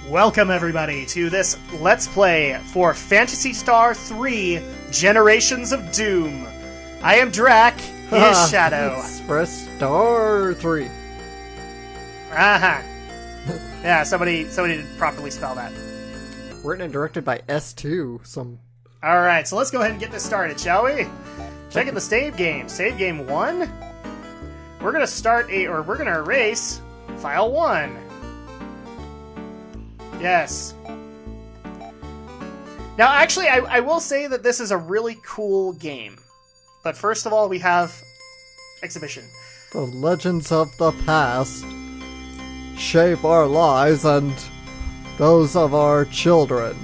Welcome everybody to this Let's Play for Phantasy Star 3 Generations of Doom. I am Drak, his Shadow. Press star 3. Uh-huh. Yeah, somebody didn't properly spell that. Written and directed by S2. Alright, so let's go ahead and get this started, shall we? Checking the save game. Save game 1. We're gonna erase file 1. Yes. Now, actually, I will say that this is a really cool game. But first of all, we have exhibition. The legends of the past shape our lives and those of our children.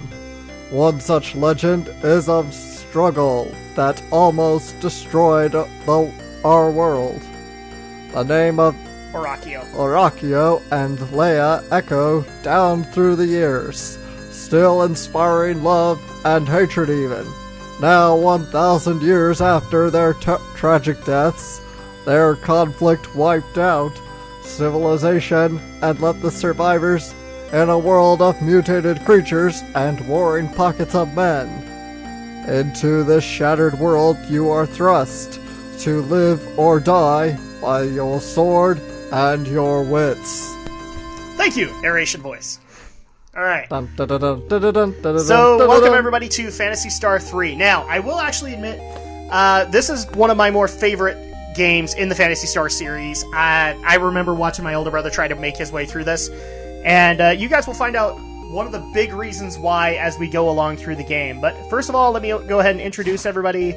One such legend is of struggle that almost destroyed our world. The name of Horacio and Leia echo down through the years, still inspiring love and hatred even. Now 1,000 years after their tragic deaths, their conflict wiped out civilization and left the survivors in a world of mutated creatures and warring pockets of men. Into this shattered world you are thrust, to live or die by your sword and your wits. Thank you, narration voice. Alright. So, welcome everybody to Phantasy Star 3. Now, I will actually admit, this is one of my more favorite games in the Phantasy Star series. I remember watching my older brother try to make his way through this, and you guys will find out one of the big reasons why as we go along through the game. But first of all, let me go ahead and introduce everybody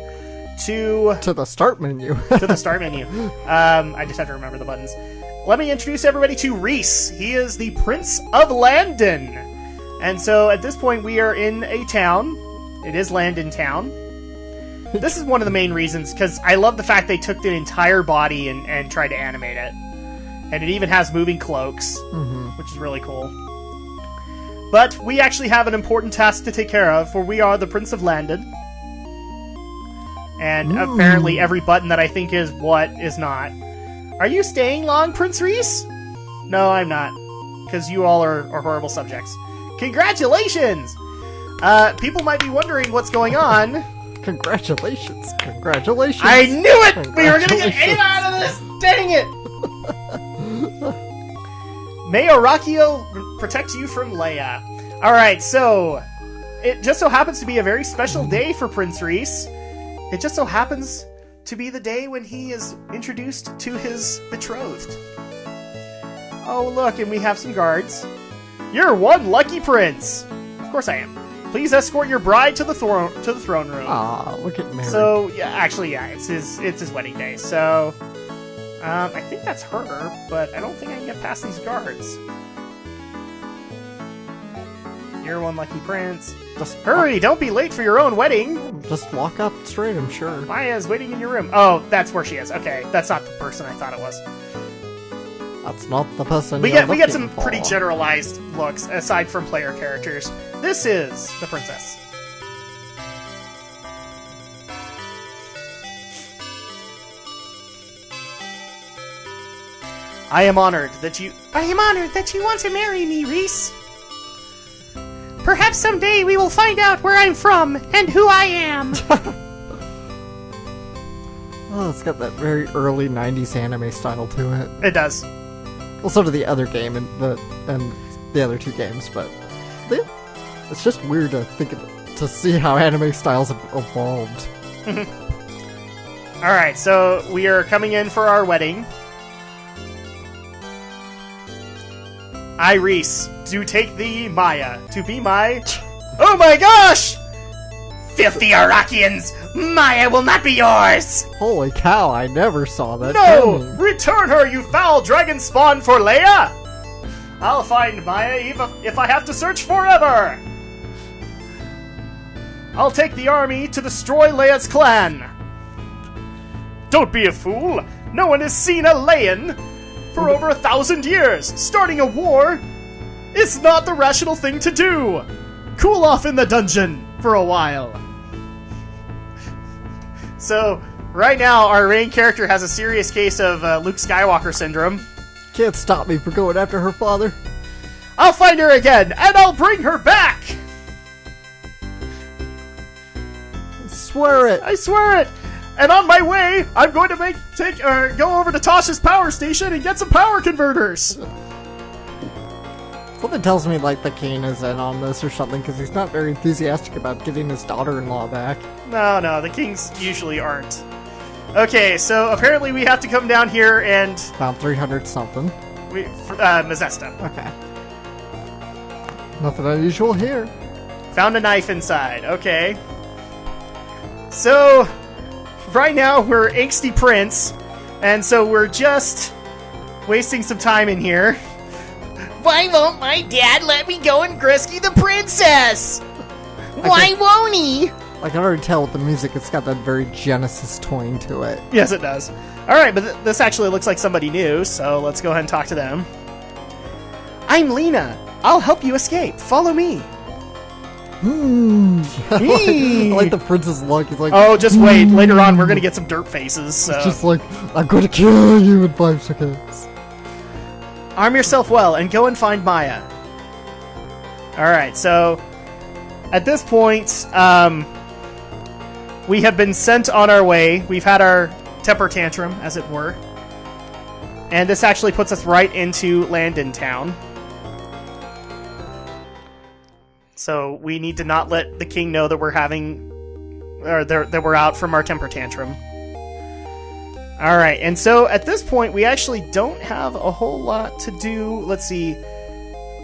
to the start menu. To the start menu. I just have to remember the buttons. Let me introduce everybody to Reese. He is the Prince of Landon. And so at this point we are in a town. It is Landon Town. This is one of the main reasons, because I love the fact they took the entire body and tried to animate it. And it even has moving cloaks, which is really cool. But we actually have an important task to take care of, for we are the Prince of Landon. And apparently every button that I think is what is not. Are you staying long, Prince Reese? No, I'm not. Because you all are horrible subjects. Congratulations! People might be wondering what's going on. Congratulations. Congratulations. I knew it! We were gonna get 8 out of this! Dang it! May Horacio protect you from Leia. Alright, so it just so happens to be a very special day for Prince Reese. It just so happens to be the day when he is introduced to his betrothed. Oh, look, and we have some guards. You're one lucky prince! Of course I am. Please escort your bride to the throne room. Aw, we're getting married. So, yeah, actually, yeah, it's his wedding day, so... I think that's her, but I don't think I can get past these guards. You're one lucky prince. Just hurry! Don't be late for your own wedding! Just walk up straight, I'm sure. Maya's waiting in your room. Oh, that's where she is. Okay, that's not the person I thought it was. That's not the person We get some pretty generalized looks, aside from player characters. This is the princess. I am honored that you want to marry me, Reese. Perhaps someday we will find out where I'm from and who I am. Oh, it's got that very early 90s anime style to it. It does. Well, so do the other game and the other two games, but it's just weird to see how anime styles have evolved. Alright, so we are coming in for our wedding. I, Reese, do take thee, Maya, to be my... Oh my gosh! Filthy Arakians! Maya will not be yours! Holy cow, I never saw that No! coming. Return her, you foul dragon spawn, for Leia! I'll find Maya even if I have to search forever! I'll take the army to destroy Leia's clan! Don't be a fool! No one has seen a Leian for over 1,000 years! Starting a war is not the rational thing to do! Cool off in the dungeon for a while. So, right now, our main character has a serious case of Luke Skywalker syndrome. Can't stop me from going after her father. I'll find her again, and I'll bring her back! Swear it! I swear it! And on my way, I'm going to go over to Tosh's power station and get some power converters! Something tells me, like, the king is in on this or something, because he's not very enthusiastic about getting his daughter-in-law back. No, the kings usually aren't. Okay, so apparently we have to come down here and... Found 300-something. Mazesta. Okay. Nothing unusual here. Found a knife inside. Okay. So, right now we're Angsty Prince, and so we're just wasting some time in here. Why won't my dad let me go and rescue the princess? Why won't he? I can already tell with the music, it's got that very Genesis twang to it. Yes, it does. Alright, but this actually looks like somebody new, so let's go ahead and talk to them. I'm Lena. I'll help you escape. Follow me. I like the prince's look. He's like, oh, just wait. Later on, we're going to get some dirt faces. So. It's just like, I'm going to kill you in 5 seconds. Arm yourself well and go and find Maya. Alright, so at this point, we have been sent on our way. We've had our temper tantrum, as it were. And this actually puts us right into Landon Town. So we need to not let the king know that we're having... or that we're out from our temper tantrum. Alright, and so at this point, we actually don't have a whole lot to do. Let's see.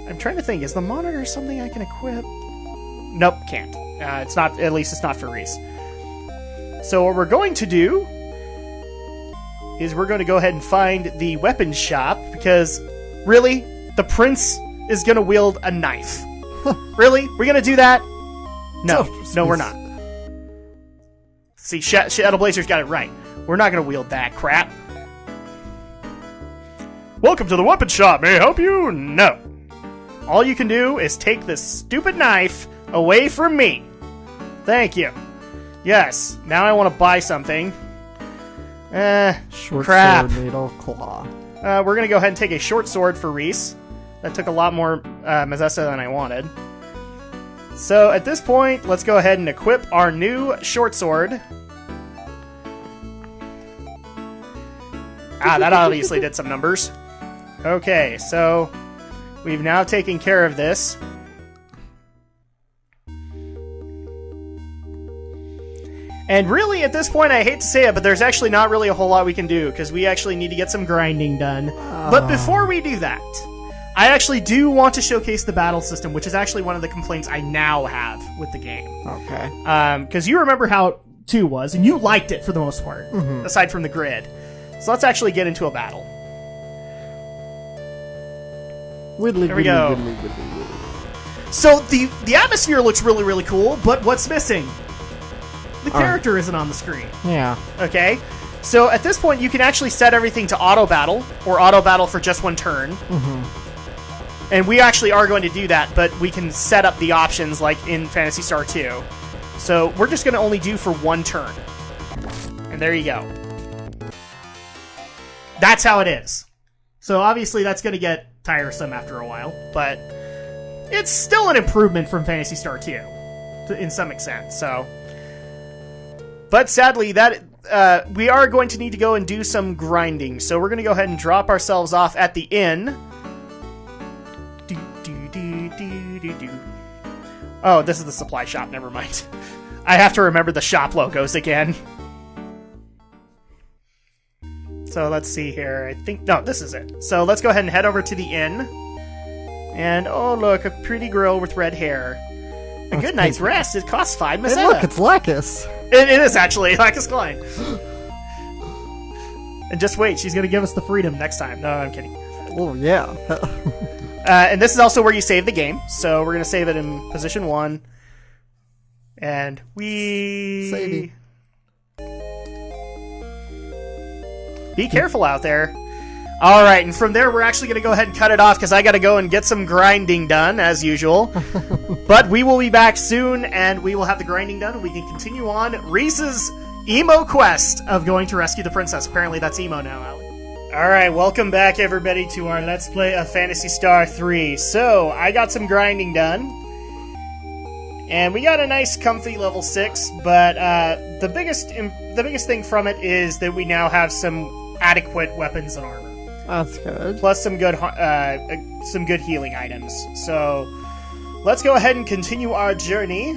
I'm trying to think. Is the monitor something I can equip? Nope, can't. It's not. At least it's not for Reese. So what we're going to do is we're going to go ahead and find the weapons shop, because really, the prince is going to wield a knife. Really? We're going to do that? No. No, we're not. See, Shadow Blazer's got it right. We're not going to wield that crap. Welcome to the weapon shop. May I help you? No. All you can do is take this stupid knife away from me. Thank you. Yes. Now I want to buy something. Short crap. sword, needle, claw. We're going to go ahead and take a short sword for Reese. That took a lot more Mazessa than I wanted. So at this point, let's go ahead and equip our new short sword. That obviously did some numbers. Okay, so we've now taken care of this. And really, at this point, I hate to say it, but there's actually not really a whole lot we can do, because we actually need to get some grinding done. But before we do that, I actually do want to showcase the battle system, which is actually one of the complaints I now have with the game. Okay. Because you remember how 2 was, and you liked it for the most part, aside from the grid. So let's actually get into a battle. Whittly, there we go. Whittly. So the atmosphere looks really, really cool, but what's missing? The character isn't on the screen. Yeah. Okay? So at this point, you can actually set everything to auto battle, or auto battle for just 1 turn. And we actually are going to do that, but we can set up the options like in Phantasy Star 2. So we're just going to only do for 1 turn. And there you go. That's how it is. So obviously that's going to get tiresome after a while, but it's still an improvement from Phantasy Star 2 in some extent. So, but sadly, that we are going to need to go and do some grinding. So we're going to go ahead and drop ourselves off at the inn. Oh, this is the supply shop. Never mind. I have to remember the shop logos again. So let's see here. I think... No, this is it. So let's go ahead and head over to the inn. And, oh, look, a pretty girl with red hair. A good night's rest. It costs 5 Mazetta. Hey, look, it's Lacus. It is, actually. Lacus Klein. And just wait. She's going to give us the freedom next time. No, I'm kidding. Oh, yeah. And this is also where you save the game. So we're going to save it in position 1. And we... Sadie. Be careful out there. Alright, and from there we're actually going to go ahead and cut it off because I got to go and get some grinding done, as usual. But we will be back soon, and we will have the grinding done, and we can continue on Reese's emo quest of going to rescue the princess. Apparently that's emo now, Alec. Alright, welcome back everybody to our Let's Play of Phantasy Star 3. So, I got some grinding done. And we got a nice comfy level 6, but the biggest thing from it is that we now have some adequate weapons and armor. That's good. Plus some good healing items. So, let's go ahead and continue our journey.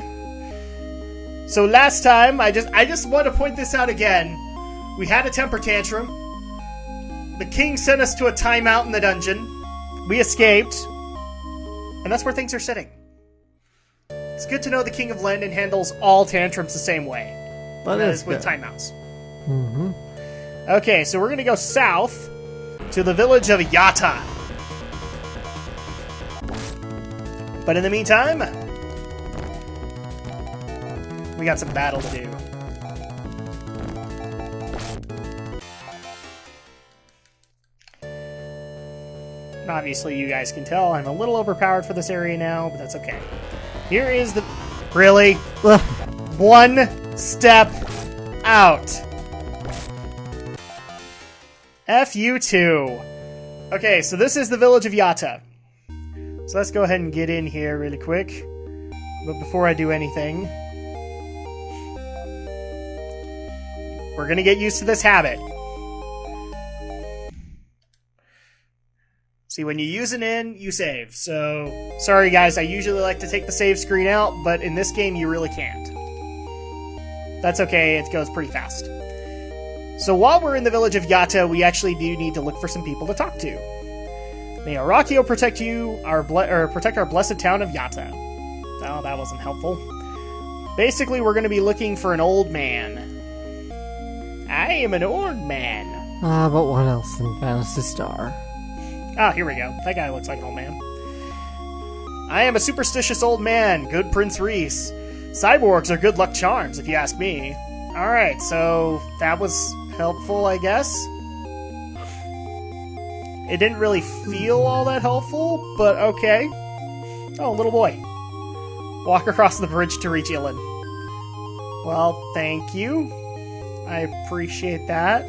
So last time, I just want to point this out again. We had a temper tantrum. The king sent us to a timeout in the dungeon. We escaped. And that's where things are sitting. It's good to know the King of London handles all tantrums the same way. That is with good. timeouts. Mm-hmm. Okay, so we're going to go south to the village of Yatta. But in the meantime, we got some battle to do. And obviously, you guys can tell I'm a little overpowered for this area now, but that's okay. Here is the... Really? One step out. F you two. Okay, so this is the village of Yatta. So let's go ahead and get in here really quick. But before I do anything, we're gonna get used to this habit. See, when you use an inn, you save. So, sorry guys, I usually like to take the save screen out, but in this game you really can't. That's okay, it goes pretty fast. So while we're in the village of Yatta, we actually do need to look for some people to talk to. May Arakio protect you, protect our blessed town of Yatta. Oh, that wasn't helpful. Basically, we're going to be looking for an old man. I am an old man. But what else in Phantasy Star? Ah, here we go. That guy looks like an old man. I am a superstitious old man, good Prince Reese. Cyborgs are good luck charms, if you ask me. Alright, so that was helpful, I guess. It didn't really feel all that helpful, but okay. Oh, little boy. Walk across the bridge to reach Ilan. Well, thank you. I appreciate that.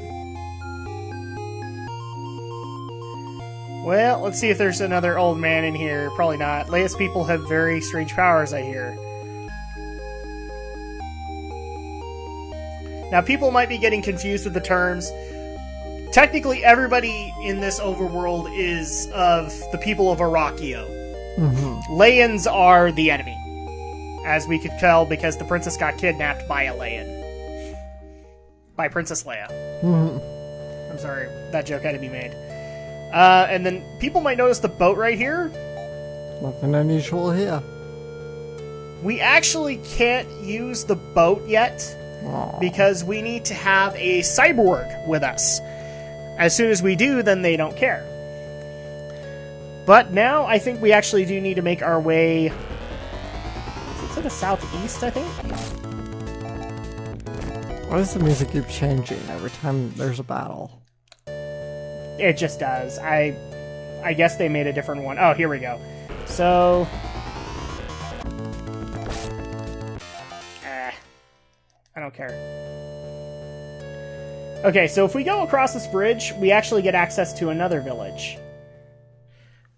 Well, let's see if there's another old man in here. Probably not. Leia's people have very strange powers, I hear. Now, people might be getting confused with the terms. Technically, everybody in this overworld is of the people of Arakio. Mm-hmm. Laians are the enemy, as we could tell because the princess got kidnapped by a Laian. By Princess Leia. Mm-hmm. I'm sorry, that joke had to be made. And then people might notice the boat right here. Nothing unusual here. We actually can't use the boat yet Aww. because we need to have a cyborg with us. As soon as we do, then they don't care. But now I think we actually do need to make our way to the southeast, I think? Why does the music keep changing every time there's a battle? It just does. I guess they made a different one. Oh, here we go. So... I don't care. Okay, so if we go across this bridge, we actually get access to another village.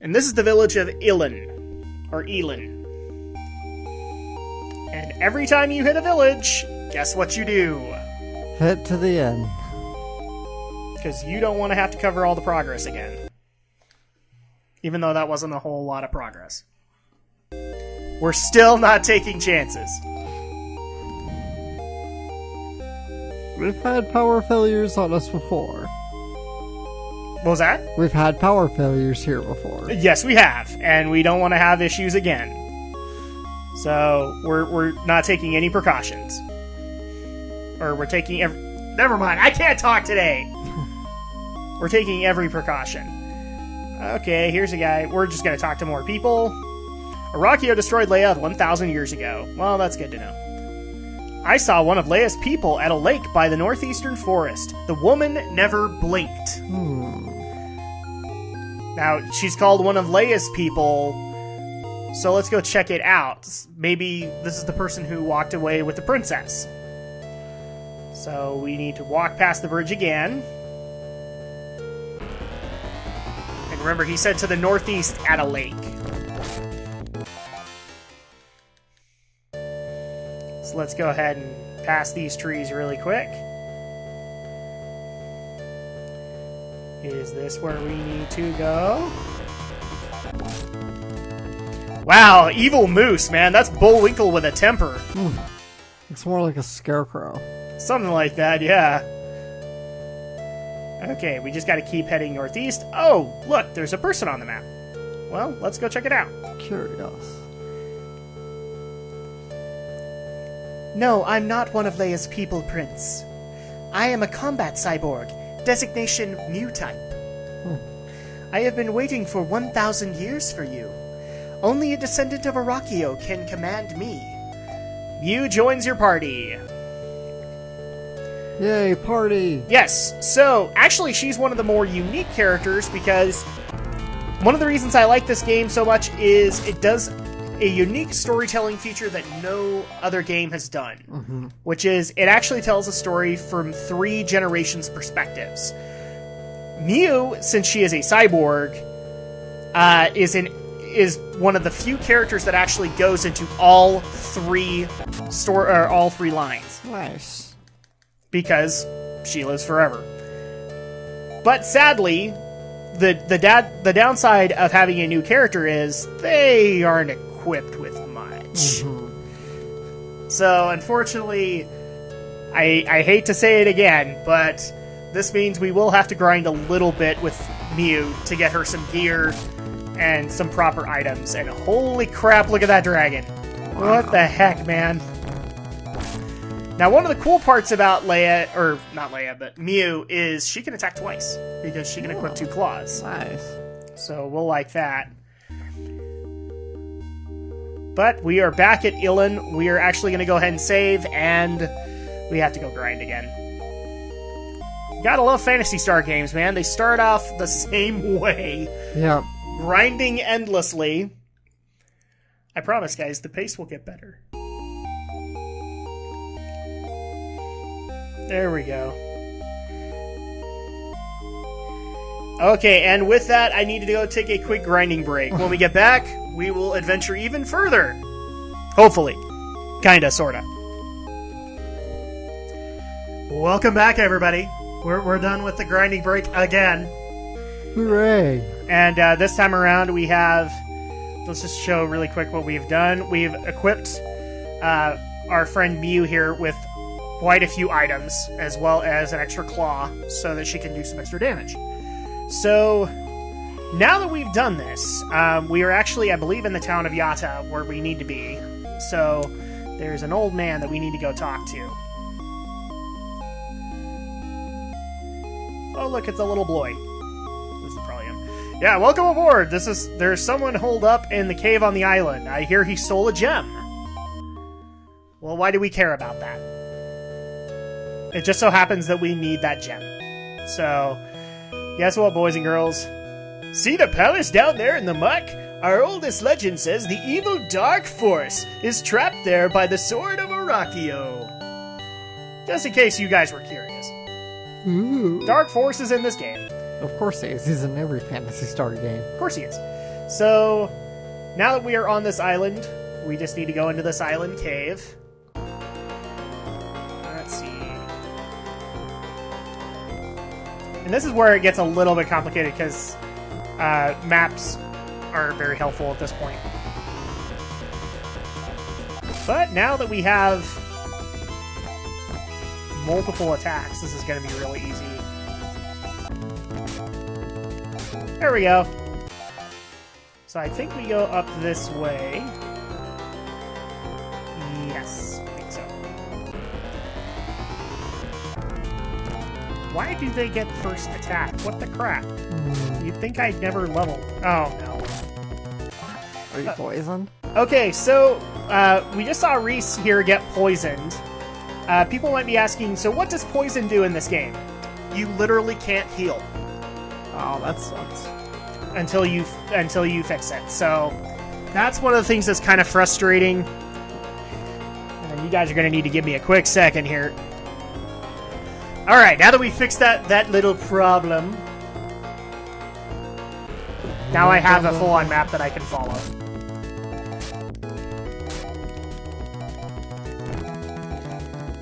And this is the village of Ilan. Or Elin. And every time you hit a village, guess what you do? Hit to the end. Because you don't want to have to cover all the progress again. Even though that wasn't a whole lot of progress. We're still not taking chances. We've had power failures on us before. What was that? We've had power failures here before. Yes, we have. And we don't want to have issues again. So, we're not taking any precautions. Or we're taking every... Never mind, I can't talk today! We're taking every precaution. Okay, here's a guy. We're just gonna talk to more people. Arakio destroyed Leia 1,000 years ago. Well, that's good to know. I saw one of Leia's people at a lake by the northeastern forest. The woman never blinked. Now, she's called one of Leia's people, so let's go check it out. Maybe this is the person who walked away with the princess. So we need to walk past the bridge again. Remember, he said to the northeast at a lake. So let's go ahead and pass these trees really quick. Is this where we need to go? Wow, evil moose, man. That's Bullwinkle with a temper. It's more like a scarecrow. Something like that, yeah. Okay, we just gotta keep heading northeast. Oh, look, there's a person on the map. Well, let's go check it out. Curious. No, I'm not one of Leia's people, Prince. I am a combat cyborg, designation Mu-type. I have been waiting for 1,000 years for you. Only a descendant of Arachio can command me. Mew joins your party. Yay, party! Yes, so actually she's one of the more unique characters because one of the reasons I like this game so much is it does a unique storytelling feature that no other game has done, which is it actually tells a story from 3 generations' perspectives. Mew, since she is a cyborg, is one of the few characters that actually goes into all 3 lines. Nice. Because she lives forever. But sadly, the downside of having a new character is they aren't equipped with much. So unfortunately, I hate to say it again, but this means we will have to grind a little bit with Mew to get her some gear and some proper items. And holy crap, look at that dragon. Wow. What the heck, man? Now, one of the cool parts about Leia, or not Leia, but Mew, is she can attack twice, because she can equip 2 claws. Nice. So we'll like that. But we are back at Ilin. We are actually going to go ahead and save, and we have to go grind again. Gotta love Phantasy Star games, man. They start off the same way. Yeah. Grinding endlessly. I promise, guys, the pace will get better. There we go. Okay, and with that, I need to go take a quick grinding break. When we get back, we will adventure even further. Hopefully. Kinda, sorta. Welcome back, everybody. We're done with the grinding break again. Hooray! And this time around, we have... Let's just show really quick what we've done. We've equipped our friend Mew here with quite a few items, as well as an extra claw, so that she can do some extra damage. So, now that we've done this, we are actually, I believe, in the town of Yatta, where we need to be. So, there's an old man that we need to go talk to. Oh, look, it's a little boy. This is probably him. Yeah, welcome aboard! There's someone holed up in the cave on the island. I hear he stole a gem. Well, why do we care about that? It just so happens that we need that gem. So, guess what, boys and girls? See the palace down there in the muck? Our oldest legend says the evil Dark Force is trapped there by the sword of Arachio. Just in case you guys were curious. Ooh. Dark Force is in this game. Of course he is. He's in every Phantasy Star game. Of course he is. So, now that we are on this island, we just need to go into this island cave. Let's see. And this is where it gets a little bit complicated, because maps are very helpful at this point. But now that we have multiple attacks, this is going to be really easy. There we go. So I think we go up this way. Yes, I think so. Why do they get first attack? What the crap? You'd think I'd never leveled. Oh, no. Are you poisoned? Okay, so we just saw Reese here get poisoned. People might be asking, so what does poison do in this game? You literally can't heal. Oh, that sucks. Until you fix it. So that's one of the things that's kind of frustrating. And you guys are going to need to give me a quick second here. Alright, now that we fixed that little problem, Now I have a full-on map that I can follow.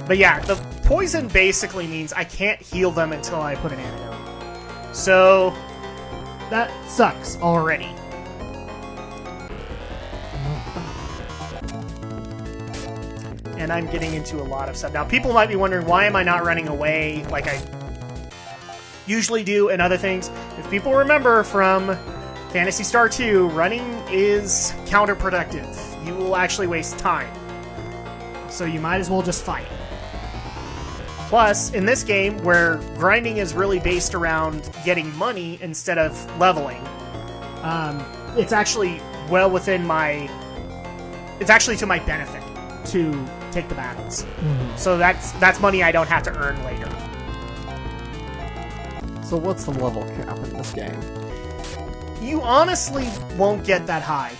But yeah, the poison basically means I can't heal them until I put an antidote. So, that sucks already. And I'm getting into a lot of stuff. Now, people might be wondering, why am I not running away like I usually do and other things? If people remember from Phantasy Star 2, running is counterproductive. You will actually waste time. So you might as well just fight. Plus, in this game, where grinding is really based around getting money instead of leveling, it's actually well within my... It's actually to my benefit to take the battles. Mm-hmm. So that's money I don't have to earn later. So what's the level cap in this game? You honestly won't get that high.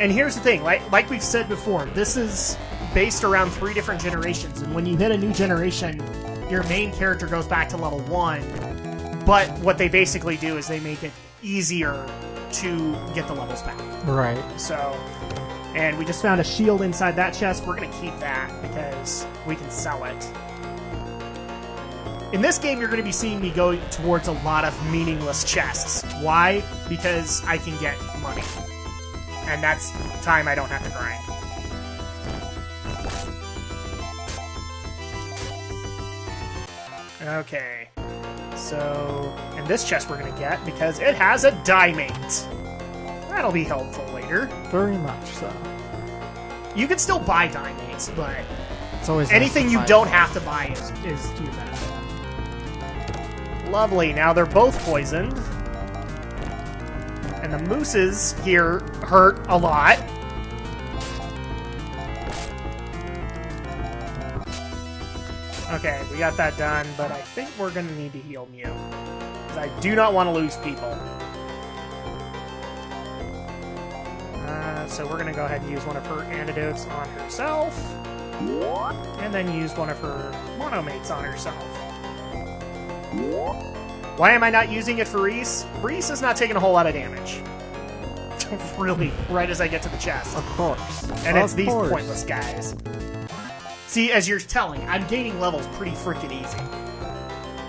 And here's the thing, like we've said before, this is based around 3 different generations, and when you hit a new generation, your main character goes back to level 1, but what they basically do is they make it easier to get the levels back. Right. So, and we just found a shield inside that chest. We're going to keep that because we can sell it. In this game, you're going to be seeing me go towards a lot of meaningless chests. Why? Because I can get money. And that's time I don't have to grind. Okay. So, and this chest we're going to get because it has a Diemate. That'll be helpful later. Very much so. You can still buy Diemates, but it's always anything you don't have to buy is to your benefit. Lovely. Now they're both poisoned. And the mooses here hurt a lot. Okay, we got that done, but I think we're going to need to heal Mew. Because I do not want to lose people. So we're going to go ahead and use one of her antidotes on herself. And then use one of her monomates on herself. Why am I not using it for Reese? Reese is not taking a whole lot of damage. Really, right as I get to the chest. Of course. And it's these pointless guys. See, as you're telling, I'm gaining levels pretty freaking easy.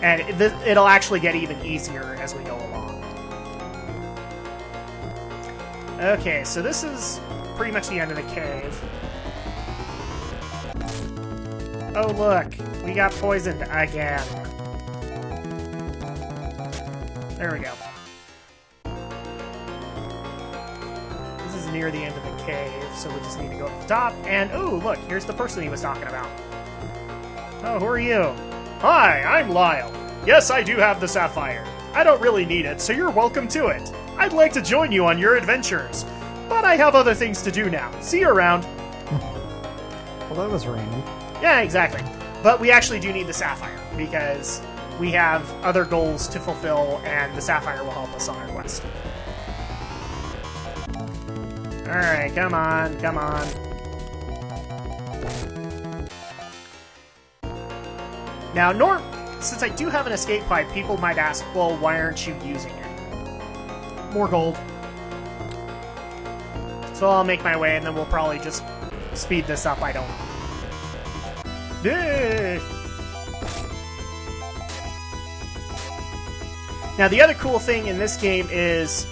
And it'll actually get even easier as we go along. Okay, so this is pretty much the end of the cave. Oh look, we got poisoned again. There we go. This is near the end of the cave, so we just need to go to the top. And, ooh, look, here's the person he was talking about. Oh, who are you? Hi, I'm Lyle. Yes, I do have the sapphire. I don't really need it, so you're welcome to it. I'd like to join you on your adventures, but I have other things to do now. See you around. Well, that was random. Yeah, exactly. But we actually do need the sapphire, because we have other goals to fulfill, and the sapphire will help us on our quest. Alright, come on, come on. Now, since I do have an escape pipe, people might ask, well, why aren't you using it? More gold. So I'll make my way, and then we'll probably just speed this up. I don't know. Now, the other cool thing in this game is,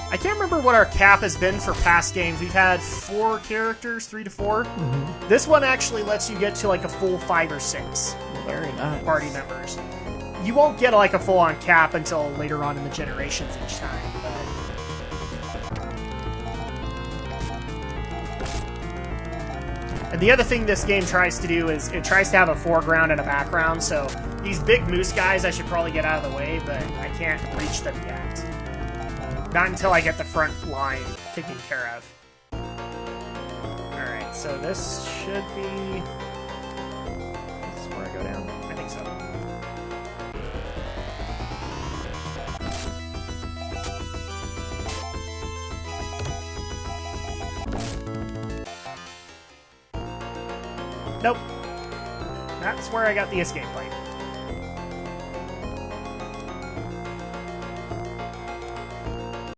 I can't remember what our cap has been for past games. We've had 4 characters, 3 to 4. Mm-hmm. This one actually lets you get to like a full 5 or 6 Very nice. Party members. You won't get like a full-on cap until later on in the generations each time, but... And the other thing this game tries to do is it tries to have a foreground and a background, so these big moose guys I should probably get out of the way, but I can't reach them yet. Not until I get the front line taken care of. Alright, so this should be... This is where I go down? I think so. Nope. That's where I got the escape pipe.